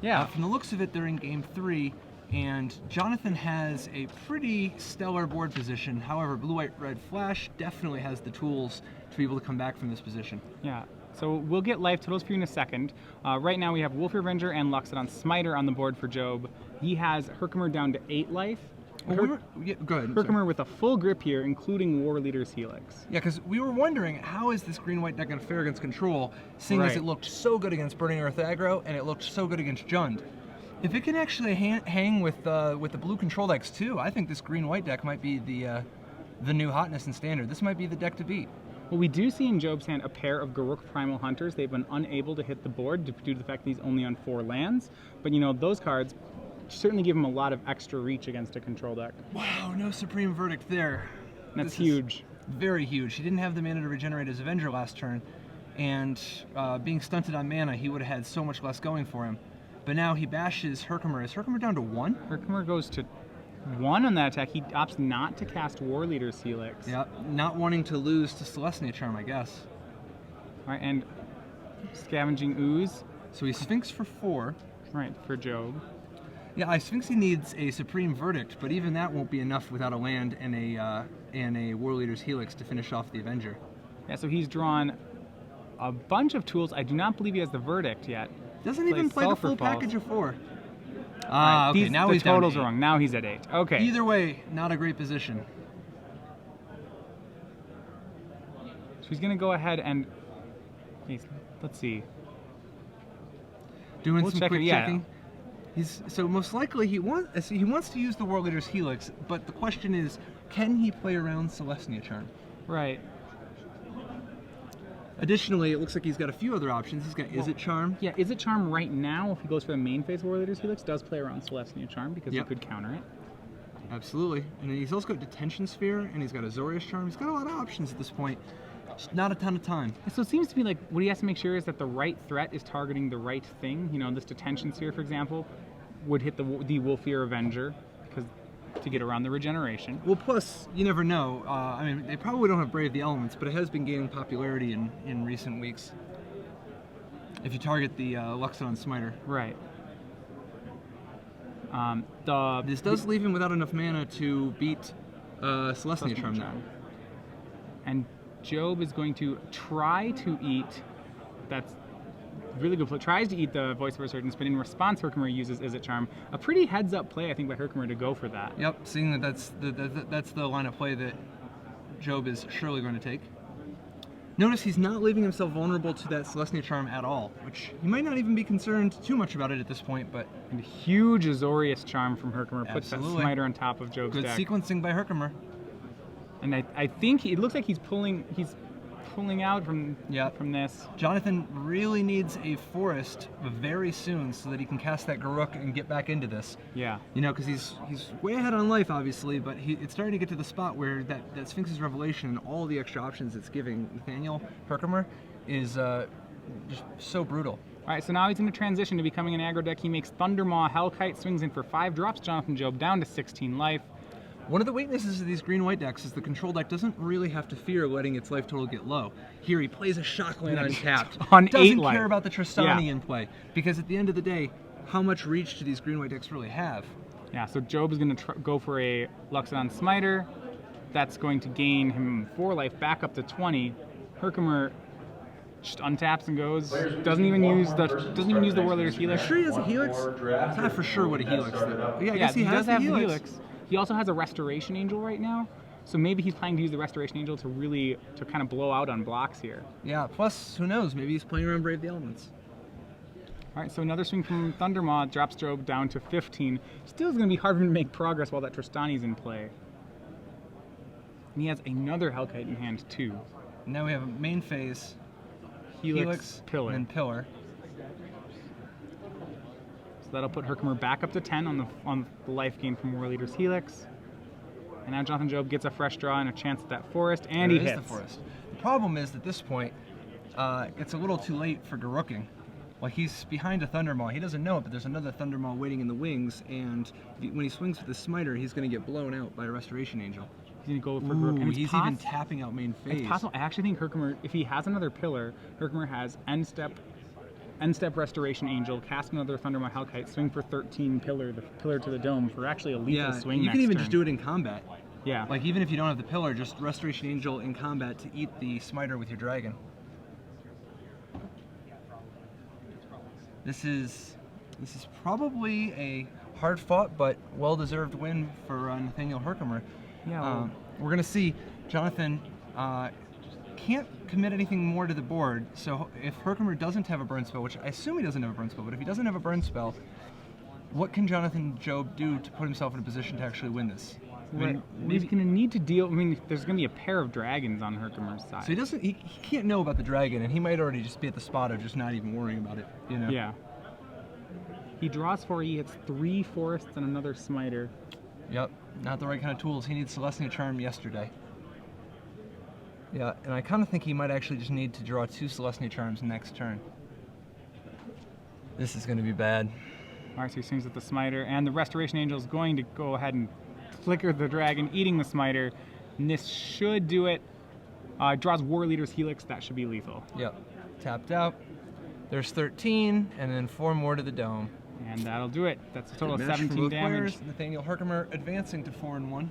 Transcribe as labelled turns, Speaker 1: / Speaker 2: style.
Speaker 1: Yeah.
Speaker 2: From the looks of it, they're in game 3, and Jonathan has a pretty stellar board position. However, blue-white-red flash definitely has the tools to be able to come back from this position.
Speaker 1: Yeah. So we'll get life totals for you in a second. Right now we have Wolf Revenger and Luxodon Smiter on the board for Job. He has Herkimer down to 8 life.
Speaker 2: Well, go ahead.
Speaker 1: Herkimer with a full grip here, including War Leader's Helix.
Speaker 2: Yeah, because we were wondering, how is this green-white deck going to fare against control, seeing as it looked so good against Burning Earth aggro, and it looked so good against Jund. If it can actually hang with the blue control decks too, I think this green-white deck might be the new hotness in Standard. This might be the deck to beat.
Speaker 1: Well, we do see in Job's hand a pair of Garruk Primal Hunters. They've been unable to hit the board due to the fact that he's only on 4 lands. But you know, those cards certainly give him a lot of extra reach against a control deck.
Speaker 2: Wow, no Supreme Verdict there.
Speaker 1: That's huge.
Speaker 2: Very huge. He didn't have the mana to regenerate his Avenger last turn, and being stunted on mana, he would have had so much less going for him. But now he bashes Herkimer. Is Herkimer down to 1?
Speaker 1: Herkimer goes to 1 on that attack. He opts not to cast War Leader's Helix.
Speaker 2: Yeah, not wanting to lose to Celestia Charm, I guess.
Speaker 1: All right, and Scavenging Ooze.
Speaker 2: So he Sphinx for 4.
Speaker 1: Right, for Job.
Speaker 2: Yeah, I Sphinx he needs a Supreme Verdict, but even that won't be enough without a land and a War Leader's Helix to finish off the Avenger.
Speaker 1: Yeah, so he's drawn a bunch of tools. I do not believe he has the Verdict yet.
Speaker 2: Doesn't even play the full package of 4.
Speaker 1: Right,
Speaker 2: okay, now he's
Speaker 1: the totals
Speaker 2: down to 8.
Speaker 1: are wrong. Now he's at 8. Okay.
Speaker 2: Either way, not a great position.
Speaker 1: So he's going to go ahead and let's see.
Speaker 2: Doing some quick
Speaker 1: yeah.
Speaker 2: checking. So most likely he wants to use the War Leader's Helix, but the question is, can he play around Celestia Charm?
Speaker 1: Right.
Speaker 2: Additionally, it looks like he's got a few other options. He's got Is It Charm.
Speaker 1: Yeah, Is It Charm right now, if he goes for the main phase War Leader's Helix, does play around Celestia Charm because he could counter it.
Speaker 2: Absolutely. And then he's also got Detention Sphere, and he's got Azorius Charm. He's got a lot of options at this point. Just not a ton of time.
Speaker 1: So it seems to be like what he has to make sure is that the right threat is targeting the right thing. You know, this Detention Sphere, for example, would hit the Wolfir Avenger because to get around the regeneration.
Speaker 2: Well, plus, you never know. I mean, they probably don't have Brave the Elements, but it has been gaining popularity in recent weeks. If you target the Luxodon Smiter.
Speaker 1: Right.
Speaker 2: This does leave him without enough mana to beat Celestia Charm now.
Speaker 1: And Job is going to try to eat. That's really good play. Tries to eat the Voice of Resurgence, but in response, Herkimer uses Is It Charm. A pretty heads-up play, I think, by Herkimer to go for that.
Speaker 2: Yep, seeing that's the line of play that Job is surely going to take. Notice he's not leaving himself vulnerable to that Celestia Charm at all, which he might not even be concerned too much about it at this point, but...
Speaker 1: And a huge Azorius Charm from Herkimer puts that Smiter on top of Job's deck.
Speaker 2: Good sequencing by Herkimer.
Speaker 1: And I think it looks like he's pulling out from this.
Speaker 2: Jonathan really needs a forest very soon so that he can cast that Garruk and get back into this.
Speaker 1: Yeah.
Speaker 2: You know, because he's way ahead on life, obviously, but it's starting to get to the spot where that Sphinx's Revelation and all the extra options it's giving Nathaniel Herkimer is just so brutal.
Speaker 1: All right, so now he's in a transition to becoming an aggro deck. He makes Thundermaw, Hellkite, swings in for 5, drops Jonathan Job down to 16 life.
Speaker 2: One of the weaknesses of these green-white decks is the control deck doesn't really have to fear letting its life total get low. Here he plays a Shockland untapped.
Speaker 1: On
Speaker 2: doesn't
Speaker 1: 8 life.
Speaker 2: care about the Tristani in play, because at the end of the day, how much reach do these green-white decks really have?
Speaker 1: Yeah, so Job is going to go for a Luxodon Smiter. That's going to gain him 4 life back up to 20. Herkimer just untaps and goes. Doesn't even use the War Leader's Helix.
Speaker 2: Sure he has a Helix? It's not for sure what a Helix is. Yeah, I guess he
Speaker 1: does
Speaker 2: has
Speaker 1: have
Speaker 2: the
Speaker 1: the
Speaker 2: Helix.
Speaker 1: He also has a Restoration Angel right now, so maybe he's planning to use the Restoration Angel to kind of blow out on blocks here.
Speaker 2: Yeah, plus, who knows, maybe he's playing around Brave the Elements.
Speaker 1: All right, so another swing from Thundermaw drops Job down to 15. Still is going to be hard for him to make progress while that Tristani's in play. And he has another Hellkite in hand, too.
Speaker 2: Now we have a main phase,
Speaker 1: Helix, Pillar.
Speaker 2: and then Pillar.
Speaker 1: So that'll put Herkimer back up to 10 on the life gain from War Leader's Helix. And now Jonathan Job gets a fresh draw and a chance at that forest, and he hits.
Speaker 2: The forest. The problem is, at this point, it's a little too late for Garruking. Like, he's behind a Thundermaw. He doesn't know it, but there's another Thundermaw waiting in the wings, and when he swings with the Smiter, he's going to get blown out by a Restoration Angel.
Speaker 1: He's going to go for Garruk. And
Speaker 2: he's even tapping out main phase.
Speaker 1: It's possible. I actually think Herkimer, if he has another pillar, Herkimer has end step end step Restoration Angel, cast another Thundermaw Hellkite, swing for 13, pillar to the dome for actually a lethal swing.
Speaker 2: You
Speaker 1: next
Speaker 2: can even
Speaker 1: turn.
Speaker 2: just do it in combat.
Speaker 1: Yeah.
Speaker 2: Like even if you don't have the pillar, just Restoration Angel in combat to eat the smiter with your dragon. This is probably a hard fought but well deserved win for Nathaniel Herkimer.
Speaker 1: Yeah.
Speaker 2: We're gonna see Jonathan can't commit anything more to the board. So if Herkimer doesn't have a burn spell, which I assume he doesn't have a burn spell, but if he doesn't have a burn spell, what can Jonathan Job do to put himself in a position to actually win this? I mean,
Speaker 1: He's going to need to deal. I mean, there's going to be a pair of dragons on Herkimer's side.
Speaker 2: So he can't know about the dragon, and he might already just be at the spot of just not even worrying about it. You know?
Speaker 1: Yeah. He draws 4. He hits 3 forests and another smiter.
Speaker 2: Yep. Not the right kind of tools. He needs Celestia Charm yesterday. Yeah, and I kind of think he might actually just need to draw 2 Celestia Charms next turn. This is going to be bad.
Speaker 1: All right, so he swings at the smiter, and the Restoration Angel is going to go ahead and flicker the dragon, eating the smiter. And this should do it. Draws War Leader's Helix. That should be lethal.
Speaker 2: Yep. Tapped out. There's 13, and then 4 more to the dome.
Speaker 1: And that'll do it. That's a total of
Speaker 2: Good match for
Speaker 1: 17
Speaker 2: both
Speaker 1: damage.
Speaker 2: players. Nathaniel Herkimer advancing to 4-1.